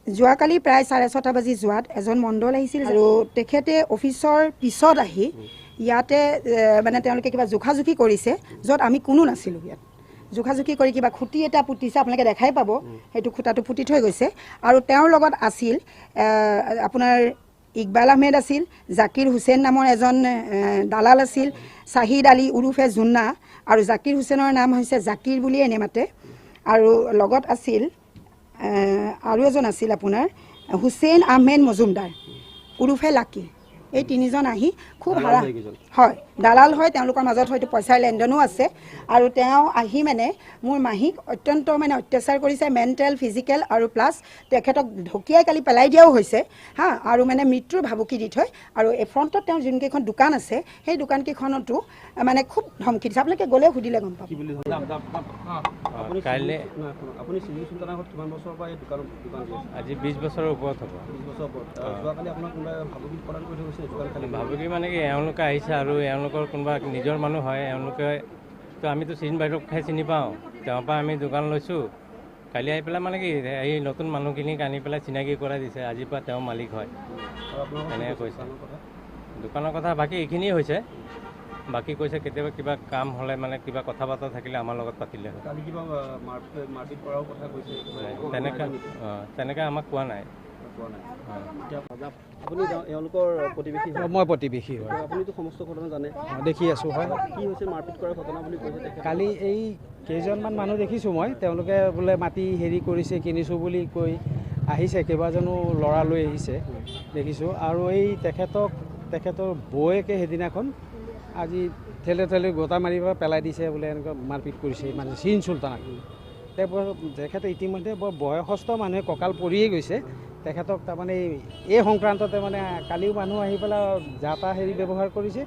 যোৱাকালি প্ৰায় 6:30 বাজি যোৱাত এজন মণ্ডল আহিছিল আৰু তেখেতে অফিচৰ পিছত আহি ইয়াতে মানে তেওঁলোকে কিবা জোখাজোখি কৰিছে য'ত আমি কোনো নাছিলোঁ। ইয়াত জোখাজোখি কৰি কিবা খুঁটি এটা পুতিছে, আপোনালোকে দেখাই পাব সেইটো খুঁটাটো পুতি থৈ গৈছে। আৰু তেওঁৰ লগত আছিল আপোনাৰ ইকবাল আহমেদ আছিল, জাকিৰ হুছেইন নামৰ এজন দালাল আছিল, শ্বাহিদ আলী উৰুফে জুন্না, আৰু জাকিৰ হুছেইনৰ নাম হৈছে জাকিৰ বুলিয়ে এনে মাতে। আৰু লগত আছিল আৰু এজন আছিল আপোনাৰ হুছেইন আহমেদ মজুমদাৰ উৰুফে লাকি। এই তিনিজন আহি খুব হাৰা হয়, দালাল হয়, তেওঁলোকৰ মাজত হয়তো পইচাৰ লেনদেনো আছে। আৰু তেওঁ আহি মানে মোৰ মাহীক অত্যন্ত মানে অত্যাচাৰ কৰিছে, মেণ্টেল ফিজিকেল আৰু প্লাছ তেখেতক ঢকিয়াই কালি পেলাই দিয়াও হৈছে হা। আৰু মানে মৃত্যুৰ ভাবুকি দি থৈ আৰু এই ফ্ৰণ্টত তেওঁৰ যোনকেইখন দোকান আছে সেই দোকানকেইখনতো মানে খুব ধমকি দিছে। আপোনালোকে গ'লে সুধিলে গম পাব। আজি 20 বছৰৰ ওপৰত হ'ব। ভাবুকি মানে কি, এওঁলোকে আহিছে আৰু এওঁলোকৰ কোনোবা নিজৰ মানুহ হয়। এওঁলোকে তো আমিতো চিন বাইদেউক খাই চিনি পাওঁ, তেওঁৰ পৰা আমি দোকান লৈছোঁ। কালি আহি পেলাই মানে কি এই নতুন মানুহখিনিক আনি পেলাই চিনাকি কৰাই দিছে, আজিৰ পৰা তেওঁ মালিক হয় এনেকৈ কৈছে। দোকানৰ কথা বাকী এইখিনিয়ে হৈছে। বাকী কৈছে কেতিয়াবা কিবা কাম হ'লে মানে কিবা কথা বতৰা থাকিলে আমাৰ লগত পাতিলে হয়। তেনেকৈ আমাক কোৱা নাই। মই প্ৰতিবেশী হয়। দেখি আছোঁ হয়। কালি এই কেইজনমান মানুহ দেখিছোঁ মই, তেওঁলোকে বোলে মাটি হেৰি কৰিছে, কিনিছোঁ বুলি কৈ আহিছে, কেইবাজনো ল'ৰা লৈ আহিছে দেখিছোঁ। আৰু এই তেখেতৰ বৌয়েকে সেইদিনাখন আজি ঠেলে গোটা মাৰি পেলাই দিছে বোলে, এনেকুৱা মাৰপিট কৰিছে মানে চিন চুলতানাক। তেখেতে ইতিমধ্যে বৰ বয়সস্থ মানুহে কঁকাল পৰিয়ে গৈছে। তেখেতক তাৰমানে এই সংক্ৰান্ততে মানে কালিও মানুহ আহি পেলাই যা তা হেৰি ব্যৱহাৰ কৰিছে।